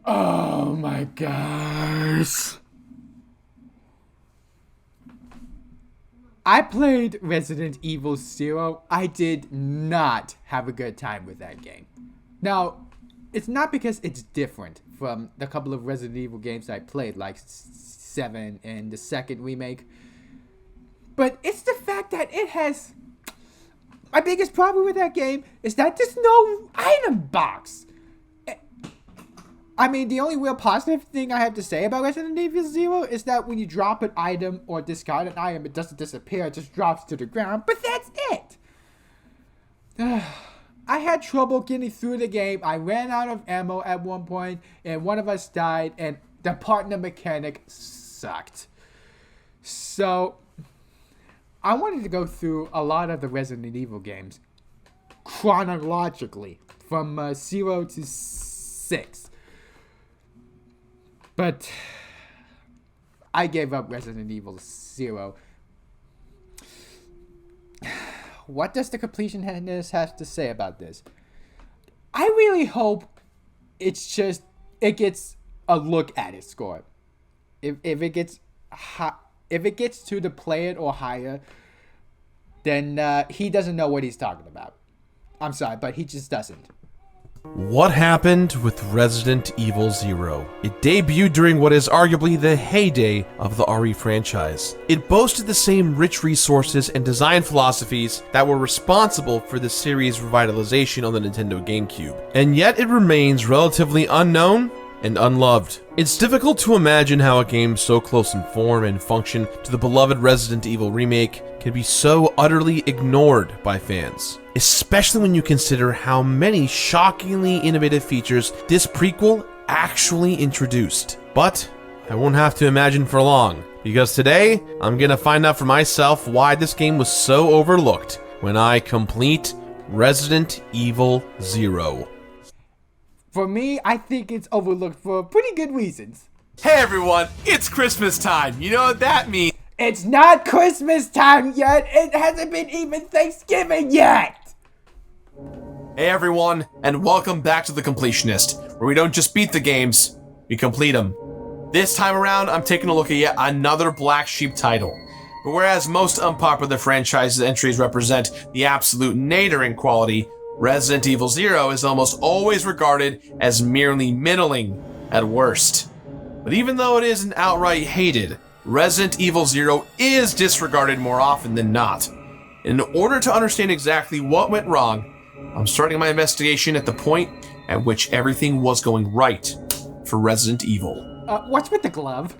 Oh my gosh. I played Resident Evil Zero. I did not have a good time with that game. Now, it's not because it's different from the couple of Resident Evil games I played, like 7 and the second remake. But it's the fact that it has... My biggest problem with that game is that there's no item box. I mean, the only real positive thing I have to say about Resident Evil Zero is that when you drop an item or discard an item, it doesn't disappear, it just drops to the ground, but that's it! I had trouble getting through the game. I ran out of ammo at one point, and one of us died, and the partner mechanic sucked. So, I wanted to go through a lot of the Resident Evil games chronologically, from 0 to 6. But I gave up Resident Evil 0. What does the completionist have to say about this? I really hope it gets a look at its score. If it gets to the play it or higher, then he doesn't know what he's talking about. I'm sorry, but he just doesn't. What happened with Resident Evil Zero? It debuted during what is arguably the heyday of the RE franchise. It boasted the same rich resources and design philosophies that were responsible for the series' revitalization on the Nintendo GameCube, and yet it remains relatively unknown and unloved. It's difficult to imagine how a game so close in form and function to the beloved Resident Evil remake can be so utterly ignored by fans, especially when you consider how many shockingly innovative features this prequel actually introduced. But I won't have to imagine for long, because today I'm gonna find out for myself why this game was so overlooked when I complete Resident Evil Zero. For me, I think it's overlooked for pretty good reasons. Hey everyone, it's Christmas time. You know what that means? It's not Christmas time yet. It hasn't been even Thanksgiving yet. Hey everyone, and welcome back to The Completionist, where we don't just beat the games, we complete them. This time around, I'm taking a look at yet another black sheep title. But whereas most unpopular franchises entries represent the absolute nadir in quality, Resident Evil Zero is almost always regarded as merely middling at worst. But even though it isn't outright hated, Resident Evil Zero is disregarded more often than not. In order to understand exactly what went wrong, I'm starting my investigation at the point at which everything was going right for Resident Evil. What's with the glove?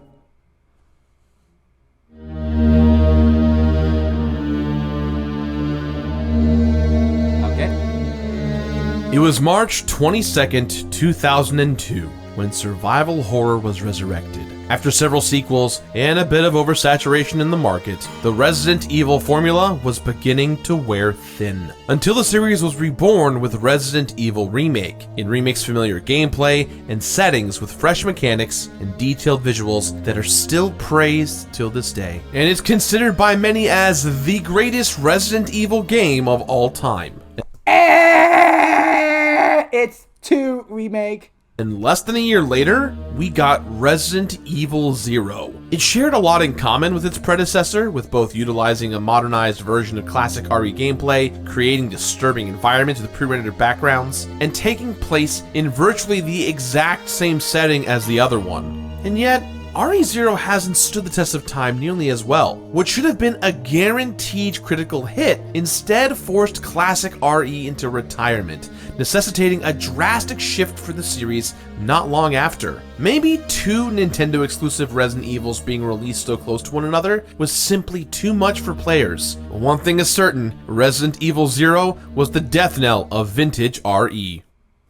It was March 22nd, 2002, when survival horror was resurrected. After several sequels and a bit of oversaturation in the market, the Resident Evil formula was beginning to wear thin. Until the series was reborn with Resident Evil Remake. It remakes familiar gameplay and settings with fresh mechanics and detailed visuals that are still praised till this day. And is considered by many as the greatest Resident Evil game of all time. It's 2 remake. And less than a year later, we got Resident Evil Zero. It shared a lot in common with its predecessor, with both utilizing a modernized version of classic RE gameplay, creating disturbing environments with pre-rendered backgrounds, and taking place in virtually the exact same setting as the other one. And yet, RE0 hasn't stood the test of time nearly as well. What should have been a guaranteed critical hit instead forced classic RE into retirement, necessitating a drastic shift for the series not long after. Maybe 2 Nintendo exclusive Resident Evils being released so close to one another was simply too much for players. But one thing is certain, Resident Evil Zero was the death knell of vintage RE.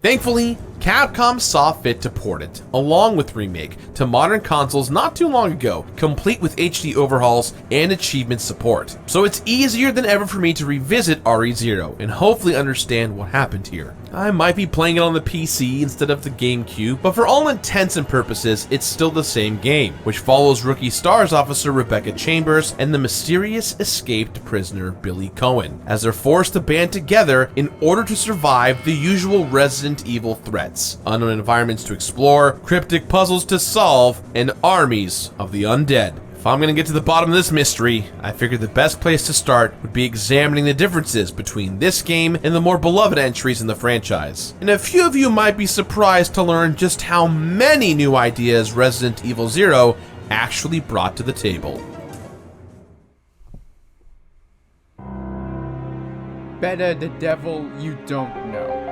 Thankfully, Capcom saw fit to port it, along with Remake, to modern consoles not too long ago, complete with HD overhauls and achievement support. So it's easier than ever for me to revisit RE0 and hopefully understand what happened here. I might be playing it on the PC instead of the GameCube, but for all intents and purposes, it's still the same game, which follows rookie STARS officer Rebecca Chambers and the mysterious escaped prisoner Billy Cohen, as they're forced to band together in order to survive the usual Resident Evil threats, unknown environments to explore, cryptic puzzles to solve, and armies of the undead. If I'm gonna get to the bottom of this mystery, I figured the best place to start would be examining the differences between this game and the more beloved entries in the franchise. And a few of you might be surprised to learn just how many new ideas Resident Evil 0 actually brought to the table. Better the devil you don't know.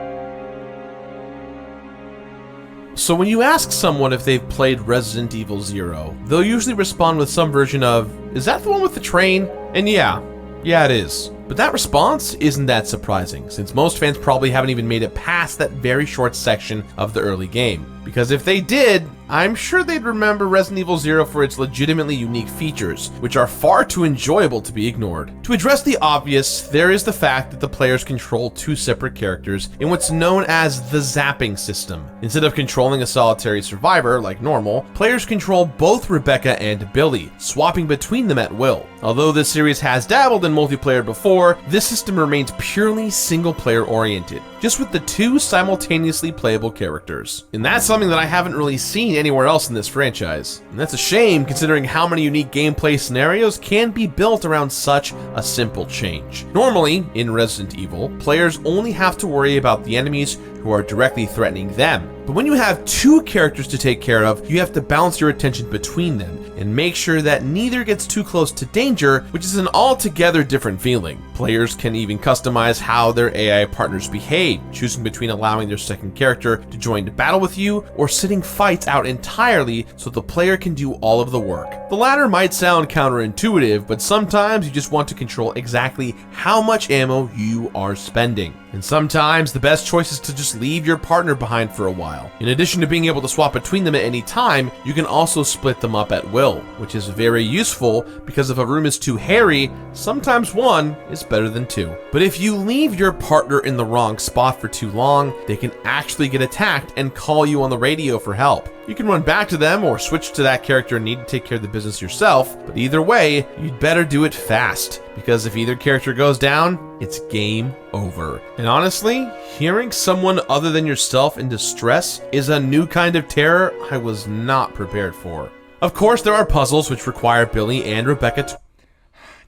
So when you ask someone if they've played Resident Evil 0, they'll usually respond with some version of, "Is that the one with the train?" And yeah, it is. But that response isn't that surprising, since most fans probably haven't even made it past that very short section of the early game. Because if they did, I'm sure they'd remember Resident Evil 0 for its legitimately unique features, which are far too enjoyable to be ignored. To address the obvious, there is the fact that the players control two separate characters in what's known as the zapping system. Instead of controlling a solitary survivor like normal, players control both Rebecca and Billy, swapping between them at will. Although this series has dabbled in multiplayer before, this system remains purely single-player oriented, just with the two simultaneously playable characters. And that's something that I haven't really seen anywhere else in this franchise. And that's a shame considering how many unique gameplay scenarios can be built around such a simple change. Normally, in Resident Evil, players only have to worry about the enemies who are directly threatening them. But when you have two characters to take care of, you have to balance your attention between them and make sure that neither gets too close to danger, which is an altogether different feeling. Players can even customize how their AI partners behave, choosing between allowing their second character to join the battle with you or sitting fights out entirely so the player can do all of the work. The latter might sound counterintuitive, but sometimes you just want to control exactly how much ammo you are spending. And sometimes the best choice is to just leave your partner behind for a while. In addition to being able to swap between them at any time, you can also split them up at will, which is very useful because if a room is too hairy, sometimes one is better than two. But if you leave your partner in the wrong spot for too long, they can actually get attacked and call you on the radio for help. You can run back to them or switch to that character and need to take care of the business yourself, but either way, you'd better do it fast, because if either character goes down, it's game over. And honestly, hearing someone other than yourself in distress is a new kind of terror I was not prepared for. Of course, there are puzzles which require Billy and Rebecca to...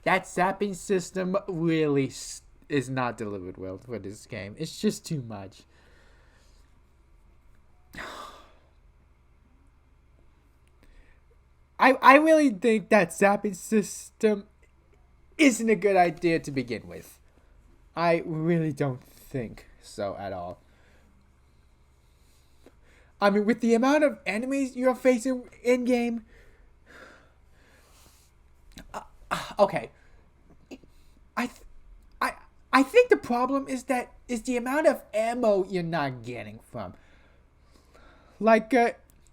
That zapping system really is not delivered well for this game. It's just too much. I really think that zapping system isn't a good idea to begin with. I really don't think so at all. I mean, with the amount of enemies you're facing in-game... okay. I think the problem is the amount of ammo you're not getting from. Like,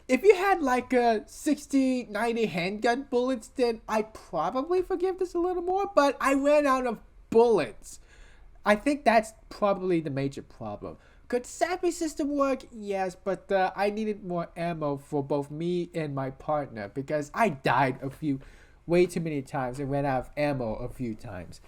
if you had like a 60, 90 handgun bullets, then I'd probably forgive this a little more, but I ran out of bullets. I think that's probably the major problem. Could the zapping system work? Yes, but I needed more ammo for both me and my partner because I died way too many times and ran out of ammo a few times.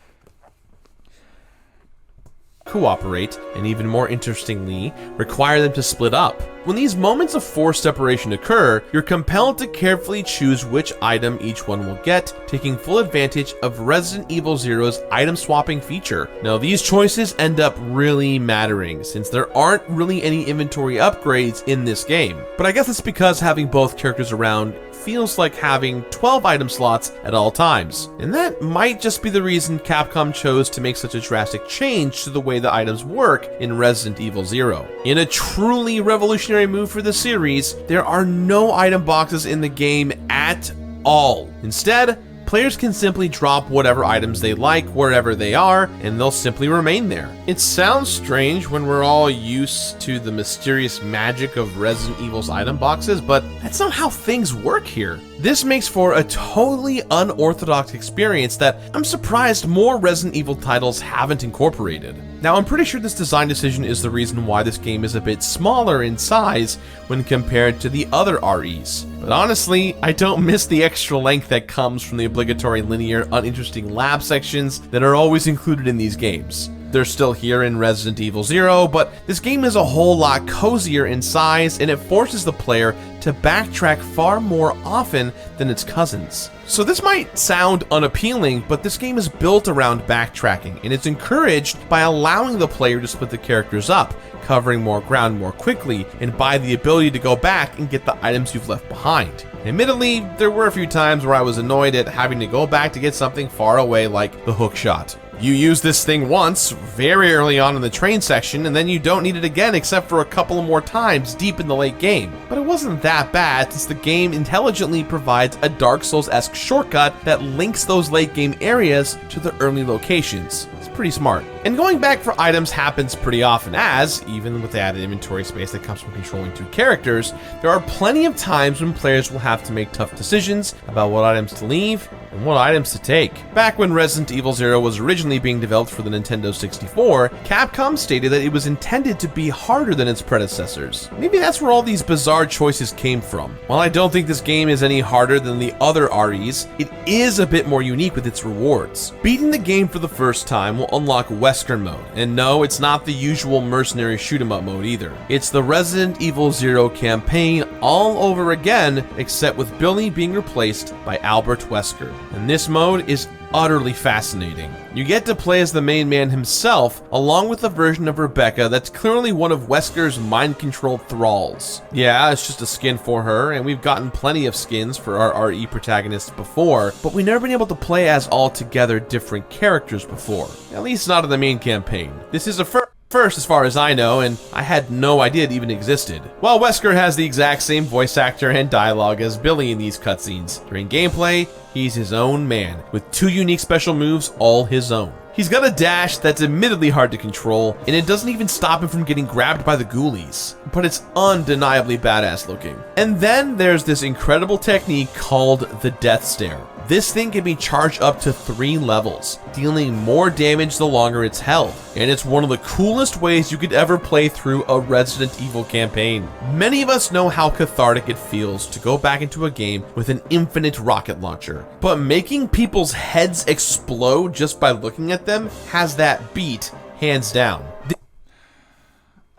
Cooperate, and even more interestingly, require them to split up. When these moments of forced separation occur, you're compelled to carefully choose which item each one will get, taking full advantage of Resident Evil 0's item swapping feature. Now, these choices end up really mattering, since there aren't really any inventory upgrades in this game. But I guess it's because having both characters around feels like having 12 item slots at all times. And that might just be the reason Capcom chose to make such a drastic change to the way the items work in Resident Evil 0. In a truly revolutionary move for the series, there are no item boxes in the game at all. Instead, players can simply drop whatever items they like wherever they are, and they'll simply remain there. It sounds strange when we're all used to the mysterious magic of Resident Evil's item boxes, but that's not how things work here. This makes for a totally unorthodox experience that I'm surprised more Resident Evil titles haven't incorporated. Now, I'm pretty sure this design decision is the reason why this game is a bit smaller in size when compared to the other REs. But honestly, I don't miss the extra length that comes from the obligatory linear, uninteresting lab sections that are always included in these games. They're still here in Resident Evil 0, but this game is a whole lot cozier in size, and it forces the player to backtrack far more often than its cousins. So this might sound unappealing, but this game is built around backtracking, and it's encouraged by allowing the player to split the characters up, covering more ground more quickly, and by the ability to go back and get the items you've left behind. Admittedly, there were a few times where I was annoyed at having to go back to get something far away like the Hookshot. You use this thing once, very early on in the train section, and then you don't need it again except for a couple more times deep in the late game. But it wasn't that bad, since the game intelligently provides a Dark Souls-esque shortcut that links those late game areas to the early locations. It's pretty smart. And going back for items happens pretty often, as, even with the added inventory space that comes from controlling two characters, there are plenty of times when players will have to make tough decisions about what items to leave and what items to take. Back when Resident Evil 0 was originally being developed for the Nintendo 64, Capcom stated that it was intended to be harder than its predecessors. Maybe that's where all these bizarre choices came from. While I don't think this game is any harder than the other REs, it is a bit more unique with its rewards. Beating the game for the first time will unlock Wesker mode, and no, it's not the usual mercenary shoot-'em-up mode either. It's the Resident Evil 0 campaign all over again, except with Billy being replaced by Albert Wesker. And this mode is utterly fascinating. You get to play as the main man himself, along with a version of Rebecca that's clearly one of Wesker's mind-controlled thralls. Yeah, it's just a skin for her, and we've gotten plenty of skins for our RE protagonists before, but we've never been able to play as altogether different characters before. At least not in the main campaign. This is a first as far as I know, and I had no idea it even existed. While Wesker has the exact same voice actor and dialogue as Billy in these cutscenes, during gameplay, he's his own man, with 2 unique special moves all his own. He's got a dash that's admittedly hard to control, and it doesn't even stop him from getting grabbed by the ghoulies, but it's undeniably badass looking. And then there's this incredible technique called the Death Stare. This thing can be charged up to 3 levels, dealing more damage the longer it's held, and it's one of the coolest ways you could ever play through a Resident Evil campaign. Many of us know how cathartic it feels to go back into a game with an infinite rocket launcher, but making people's heads explode just by looking at them has that beat, hands down.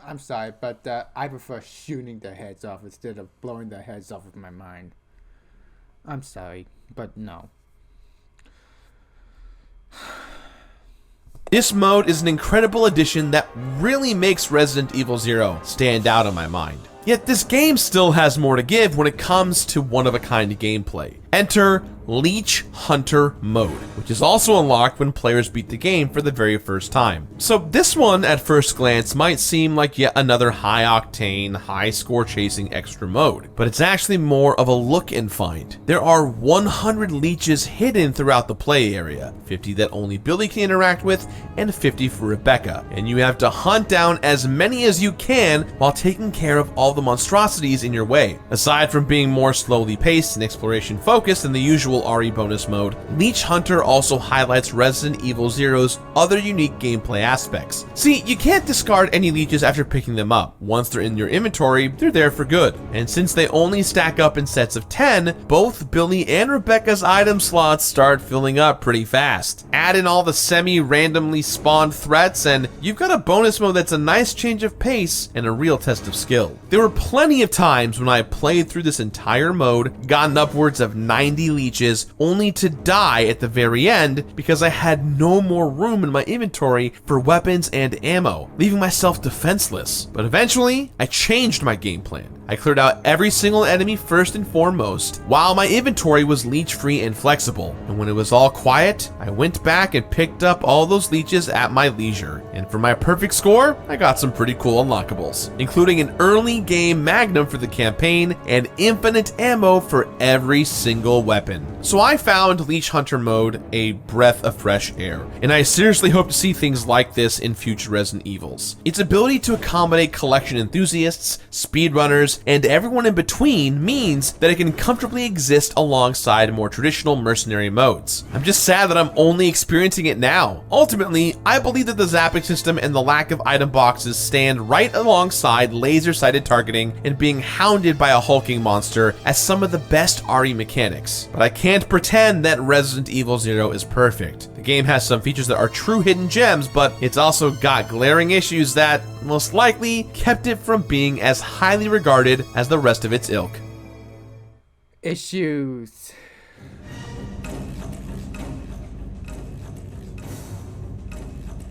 I'm sorry, but I prefer shooting their heads off instead of blowing their heads off with my mind. I'm sorry, but no. This mode is an incredible addition that really makes Resident Evil 0 stand out in my mind. Yet this game still has more to give when it comes to one-of-a-kind gameplay. Enter Leech Hunter mode, which is also unlocked when players beat the game for the very first time. So this one, at first glance, might seem like yet another high-octane, high-score chasing extra mode, but it's actually more of a look and find. There are 100 leeches hidden throughout the play area, 50 that only Billy can interact with, and 50 for Rebecca, and you have to hunt down as many as you can while taking care of all the monstrosities in your way. Aside from being more slowly paced and exploration focused than the usual RE bonus mode, Leech Hunter also highlights Resident Evil 0's other unique gameplay aspects. See, you can't discard any leeches after picking them up. Once they're in your inventory, they're there for good. And since they only stack up in sets of 10, both Billy and Rebecca's item slots start filling up pretty fast. Add in all the semi-randomly spawned threats, and you've got a bonus mode that's a nice change of pace and a real test of skill. There were plenty of times when I played through this entire mode, gotten upwards of 90 leeches, only to die at the very end because I had no more room in my inventory for weapons and ammo, leaving myself defenseless. But eventually, I changed my game plan. I cleared out every single enemy first and foremost, while my inventory was leech-free and flexible. And when it was all quiet, I went back and picked up all those leeches at my leisure. And for my perfect score, I got some pretty cool unlockables, including an early game magnum for the campaign and infinite ammo for every single weapon. So I found Leech Hunter mode a breath of fresh air, and I seriously hope to see things like this in future Resident Evils. Its ability to accommodate collection enthusiasts, speedrunners, and everyone in between means that it can comfortably exist alongside more traditional mercenary modes. I'm just sad that I'm only experiencing it now. Ultimately, I believe that the zapping system and the lack of item boxes stand right alongside laser-sighted targeting and being hounded by a hulking monster as some of the best RE mechanics. But I can't pretend that Resident Evil Zero is perfect. The game has some features that are true hidden gems, but it's also got glaring issues that most likely kept it from being as highly regarded as the rest of its ilk. Issues.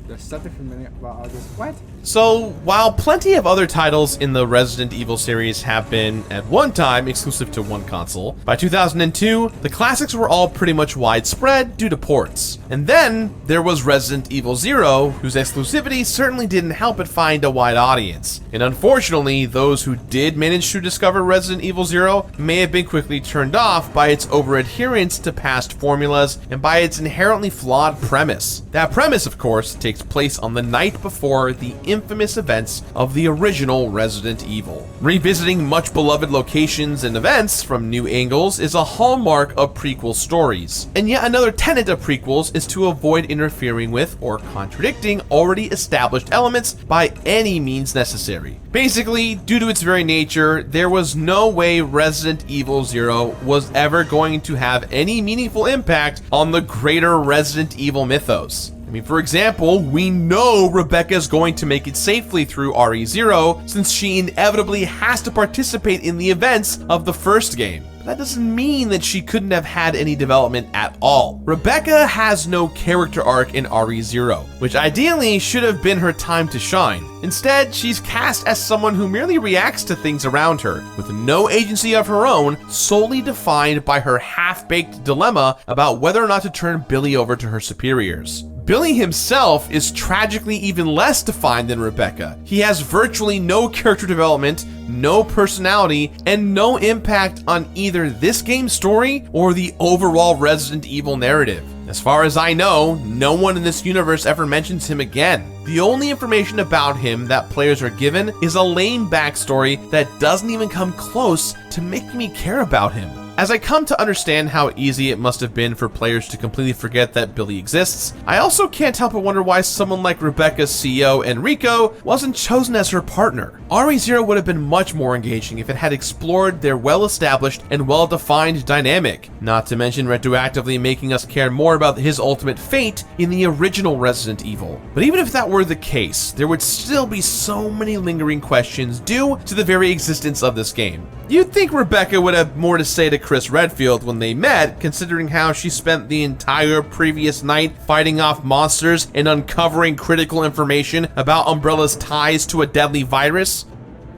There's something familiar about all this. What? So, while plenty of other titles in the Resident Evil series have been, at one time, exclusive to one console, by 2002, the classics were all pretty much widespread due to ports. And then, there was Resident Evil Zero, whose exclusivity certainly didn't help it find a wide audience. And unfortunately, those who did manage to discover Resident Evil Zero may have been quickly turned off by its over-adherence to past formulas and by its inherently flawed premise. That premise, of course, takes place on the night before the infamous events of the original Resident Evil. Revisiting much beloved locations and events from new angles is a hallmark of prequel stories. And yet another tenet of prequels is to avoid interfering with or contradicting already established elements by any means necessary. Basically, due to its very nature, there was no way Resident Evil Zero was ever going to have any meaningful impact on the greater Resident Evil mythos. I mean, for example, we know Rebecca is going to make it safely through RE0 since she inevitably has to participate in the events of the first game. But that doesn't mean that she couldn't have had any development at all. Rebecca has no character arc in RE0, which ideally should have been her time to shine. Instead, she's cast as someone who merely reacts to things around her, with no agency of her own, solely defined by her half-baked dilemma about whether or not to turn Billy over to her superiors. Billy himself is tragically even less defined than Rebecca. He has virtually no character development, no personality, and no impact on either this game's story or the overall Resident Evil narrative. As far as I know, no one in this universe ever mentions him again. The only information about him that players are given is a lame backstory that doesn't even come close to making me care about him. As I come to understand how easy it must have been for players to completely forget that Billy exists, I also can't help but wonder why someone like Rebecca's CEO, Enrico, wasn't chosen as her partner. RE0 would have been much more engaging if it had explored their well-established and well-defined dynamic, not to mention retroactively making us care more about his ultimate fate in the original Resident Evil. But even if that were the case, there would still be so many lingering questions due to the very existence of this game. You'd think Rebecca would have more to say to Chris Redfield when they met, considering how she spent the entire previous night fighting off monsters and uncovering critical information about Umbrella's ties to a deadly virus.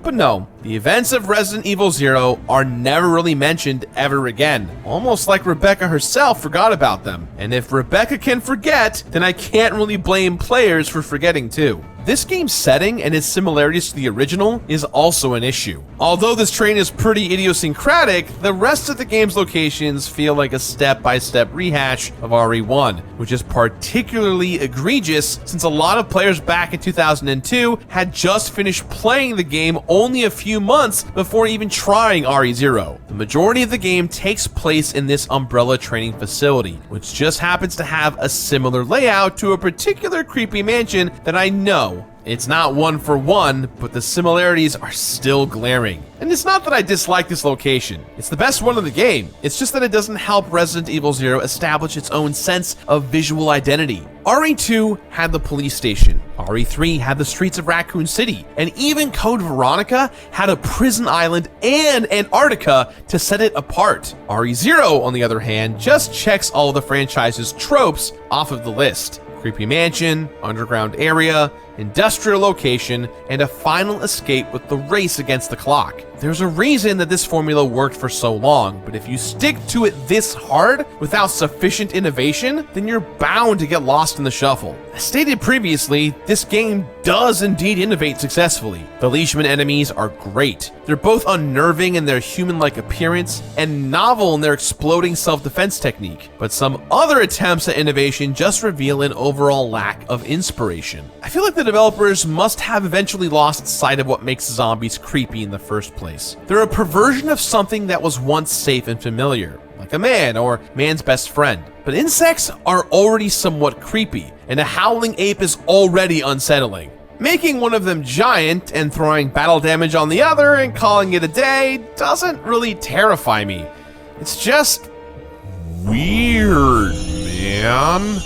But no, the events of Resident Evil Zero are never really mentioned ever again, almost like Rebecca herself forgot about them. And if Rebecca can forget, then I can't really blame players for forgetting too. This game's setting and its similarities to the original is also an issue. Although this train is pretty idiosyncratic, the rest of the game's locations feel like a step-by-step rehash of RE1, which is particularly egregious since a lot of players back in 2002 had just finished playing the game only a few months before even trying RE0. The majority of the game takes place in this Umbrella training facility, which just happens to have a similar layout to a particular creepy mansion that I know. It's not one for one, but the similarities are still glaring. And it's not that I dislike this location. It's the best one in the game. It's just that it doesn't help Resident Evil Zero establish its own sense of visual identity. RE2 had the police station. RE3 had the streets of Raccoon City. And even Code Veronica had a prison island and Antarctica to set it apart. RE0, on the other hand, just checks all the franchise's tropes off of the list. Creepy mansion, underground area, industrial location, and a final escape with the race against the clock. There's a reason that this formula worked for so long, but if you stick to it this hard without sufficient innovation, then you're bound to get lost in the shuffle. As stated previously, this game does indeed innovate successfully. The Leechman enemies are great. They're both unnerving in their human-like appearance and novel in their exploding self-defense technique, but some other attempts at innovation just reveal an overall lack of inspiration. I feel like the the developers must have eventually lost sight of what makes zombies creepy in the first place. They're a perversion of something that was once safe and familiar, like a man or man's best friend. But insects are already somewhat creepy, and a howling ape is already unsettling. Making one of them giant and throwing battle damage on the other and calling it a day doesn't really terrify me. It's just weird, man.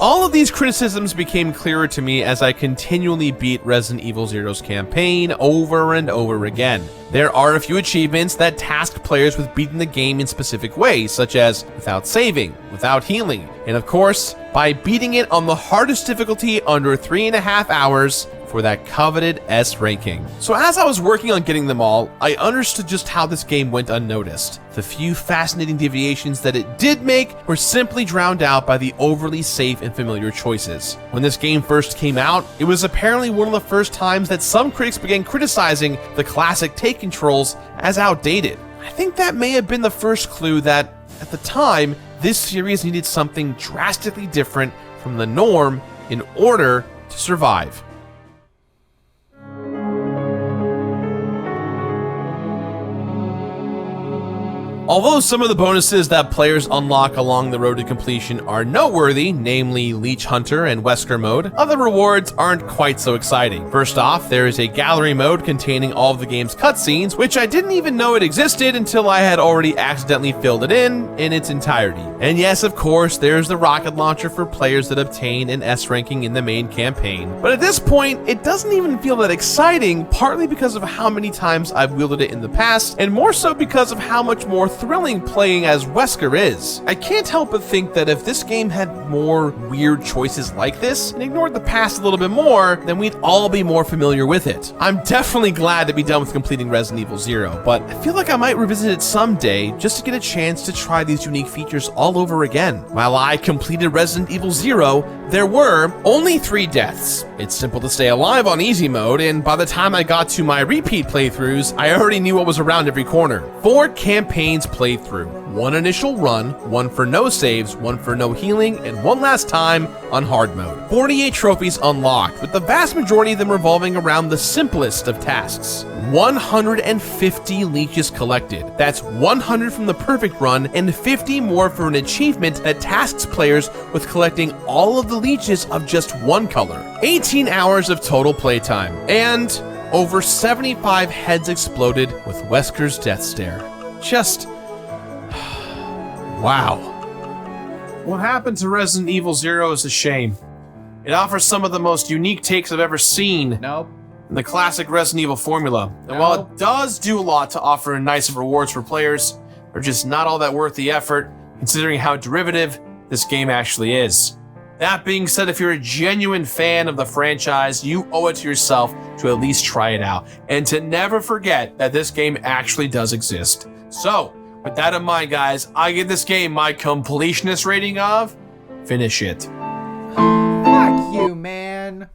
All of these criticisms became clearer to me as I continually beat Resident Evil Zero's campaign over and over again. There are a few achievements that task players with beating the game in specific ways, such as without saving, without healing, and of course, by beating it on the hardest difficulty under 3.5 hours for that coveted S ranking. So as I was working on getting them all, I understood just how this game went unnoticed. The few fascinating deviations that it did make were simply drowned out by the overly safe and familiar choices. When this game first came out, it was apparently one of the first times that some critics began criticizing the classic take controls as outdated. I think that may have been the first clue that, at the time, this series needed something drastically different from the norm in order to survive. Although some of the bonuses that players unlock along the road to completion are noteworthy, namely Leech Hunter and Wesker mode, other rewards aren't quite so exciting. First off, there is a gallery mode containing all of the game's cutscenes, which I didn't even know it existed until I had already accidentally filled it in its entirety. And yes, of course, there's the rocket launcher for players that obtain an S ranking in the main campaign. But at this point, it doesn't even feel that exciting, partly because of how many times I've wielded it in the past, and more so because of how much more thrilling playing as Wesker is. I can't help but think that if this game had more weird choices like this, and ignored the past a little bit more, then we'd all be more familiar with it. I'm definitely glad to be done with completing Resident Evil Zero, but I feel like I might revisit it someday just to get a chance to try these unique features all over again. While I completed Resident Evil Zero, there were only 3 deaths. It's simple to stay alive on easy mode, and by the time I got to my repeat playthroughs, I already knew what was around every corner. 4 campaigns played through, 1 initial run, 1 for no saves, 1 for no healing, and 1 last time on hard mode. 48 trophies unlocked, with the vast majority of them revolving around the simplest of tasks. 150 leeches collected. That's 100 from the perfect run, and 50 more for an achievement that tasks players with collecting all of the leeches of just 1 color. 18 hours of total playtime, and over 75 heads exploded with Wesker's death stare. Just wow. What happened to Resident Evil Zero is a shame. It offers some of the most unique takes I've ever seen Nope. in the classic Resident Evil formula. And while it does do a lot to offer nice rewards for players, they're just not all that worth the effort, considering how derivative this game actually is. That being said, if you're a genuine fan of the franchise, you owe it to yourself to at least try it out, and to never forget that this game actually does exist. So, with that in mind, guys, I give this game my completionist rating of finish it. Fuck you, man.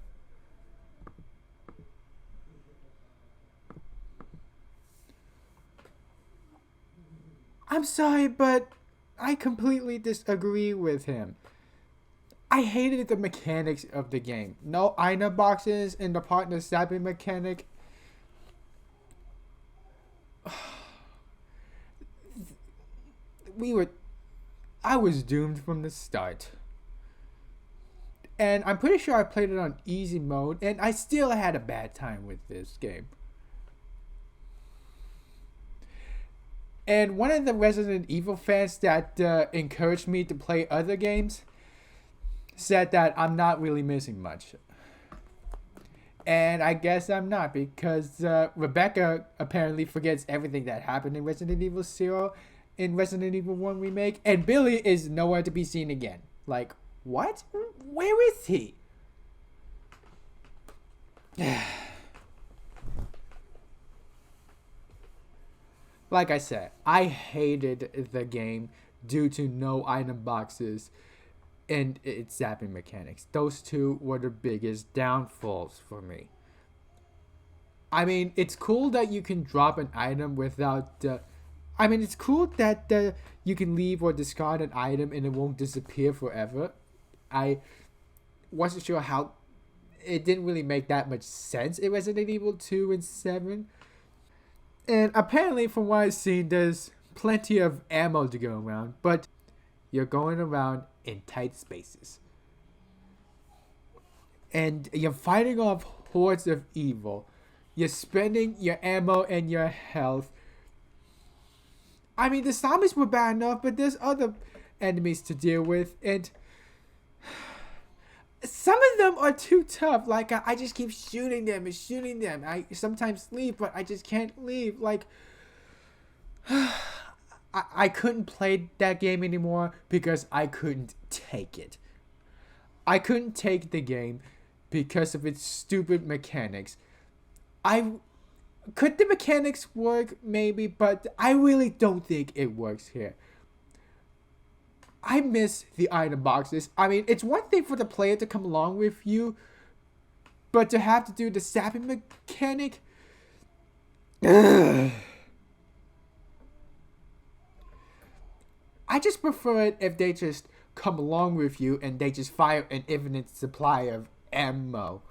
I'm sorry, but I completely disagree with him. I hated the mechanics of the game. No item boxes and the partner stabbing mechanic. I was doomed from the start. And I'm pretty sure I played it on easy mode, and I still had a bad time with this game. And one of the Resident Evil fans that encouraged me to play other games said that I'm not really missing much. And I guess I'm not, because Rebecca apparently forgets everything that happened in Resident Evil 0 in Resident Evil 1 Remake, and Billy is nowhere to be seen again. Like, what? Where is he? Like I said, I hated the game due to no item boxes and its zapping mechanics. Those two were the biggest downfalls for me. I mean, it's cool that you can drop an item without... it's cool that you can leave or discard an item and it won't disappear forever. I wasn't sure how it didn't really make that much sense in Resident Evil 2 and 7. And apparently, from what I've seen, there's plenty of ammo to go around, but you're going around in tight spaces. And you're fighting off hordes of evil. You're spending your ammo and your health. I mean, the zombies were bad enough, but there's other enemies to deal with, and some of them are too tough. Like, I just keep shooting them and shooting them. I sometimes leave, but I just can't leave. Like, I couldn't play that game anymore because I couldn't take it. I couldn't take the game because of its stupid mechanics. Could the mechanics work? Maybe, but I really don't think it works here. I miss the item boxes. I mean, it's one thing for the player to come along with you, but to have to do the sapping mechanic... I just prefer it if they just come along with you and they just fire an infinite supply of ammo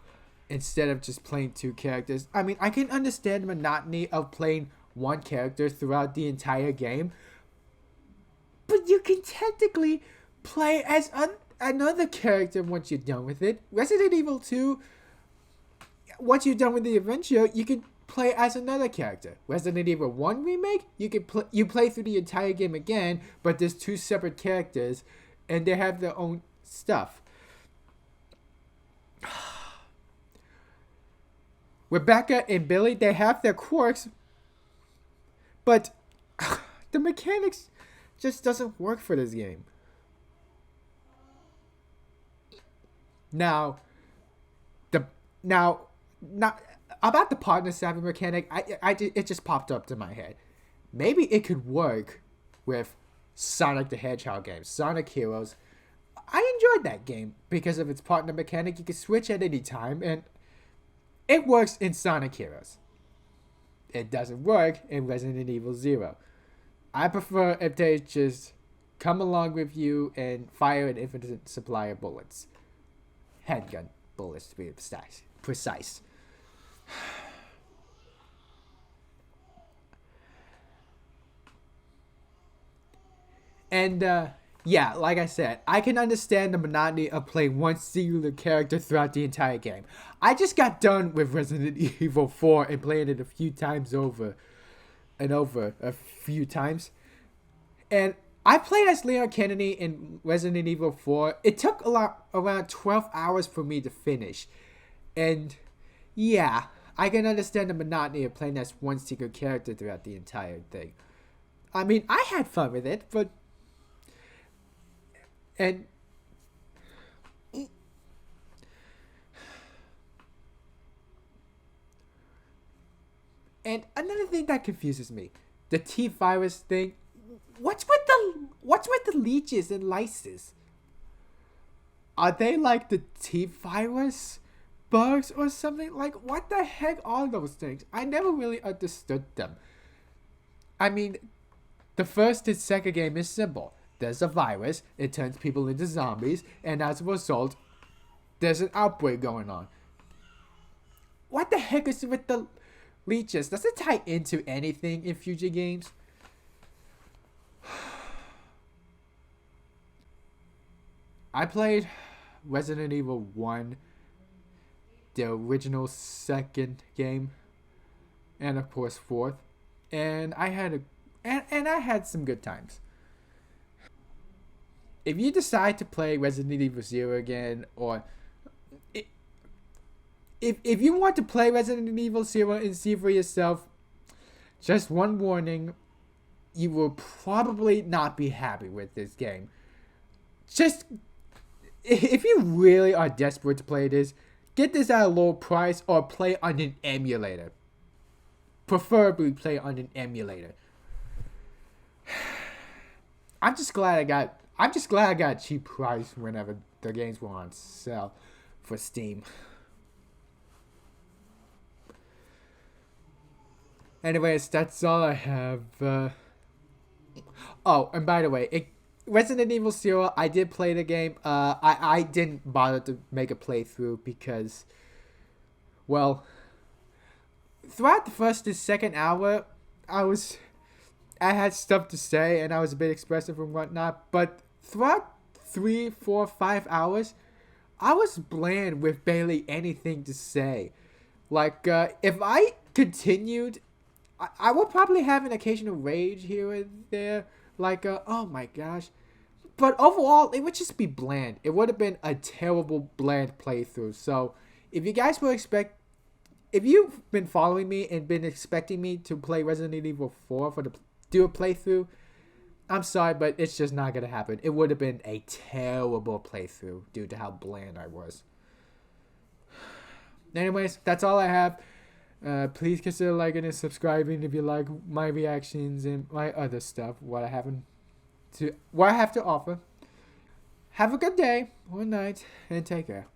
instead of just playing two characters. I mean, I can understand the monotony of playing one character throughout the entire game, but you can technically play as another character once you're done with it. Resident Evil 2, once you're done with the adventure, you can play as another character. Resident Evil 1 Remake, you play through the entire game again, but there's two separate characters, and they have their own stuff. Rebecca and Billy, they have their quirks, but the mechanics just doesn't work for this game. Now, not about the partner savvy mechanic. It just popped up to my head. Maybe it could work with Sonic the Hedgehog games, Sonic Heroes. I enjoyed that game because of its partner mechanic. You can switch at any time, and it works in Sonic Heroes. It doesn't work in Resident Evil 0. I prefer if they just come along with you and fire an infinite supply of bullets. Handgun bullets, to be precise. And, yeah, like I said, I can understand the monotony of playing one singular character throughout the entire game. I just got done with Resident Evil 4 and playing it a few times over and over a few times. And I played as Leon Kennedy in Resident Evil 4. It took around 12 hours for me to finish. And, yeah, I can understand the monotony of playing as one single character throughout the entire thing. I mean, I had fun with it, but... And another thing that confuses me, the T virus thing. What's with the leeches and lyses? Are they like the T virus bugs or something? Like, what the heck are those things? I never really understood them. I mean, the first and second game is simple. There's a virus, it turns people into zombies, and as a result, there's an outbreak going on. What the heck is with the leeches? Does it tie into anything in future games? I played Resident Evil 1, the original second game, and of course fourth, and I had some good times. If you decide to play Resident Evil 0 again, or if you want to play Resident Evil 0 and see for yourself, just one warning, you will probably not be happy with this game. Just, if you really are desperate to play this, get this at a low price or play on an emulator. Preferably play on an emulator. I'm just glad I got a cheap price whenever the games were on sale for Steam. Anyways, that's all I have. Oh, and by the way, Resident Evil 0, I did play the game. I didn't bother to make a playthrough because Well, throughout the first and second hour, I had stuff to say and I was a bit expressive and whatnot. But throughout 3, 4, 5 hours, I was bland with barely anything to say. Like, if I continued, I will probably have an occasional rage here and there. Like, oh my gosh. But overall, it would just be bland. It would have been a terrible bland playthrough. So, if you guys were if you've been following me and been expecting me to play Resident Evil 4 do a playthrough, I'm sorry, but it's just not gonna happen. It would have been a terrible playthrough due to how bland I was. Anyways, that's all I have. Please consider liking and subscribing if you like my reactions and my other stuff. What I have to offer. Have a good day or night and take care.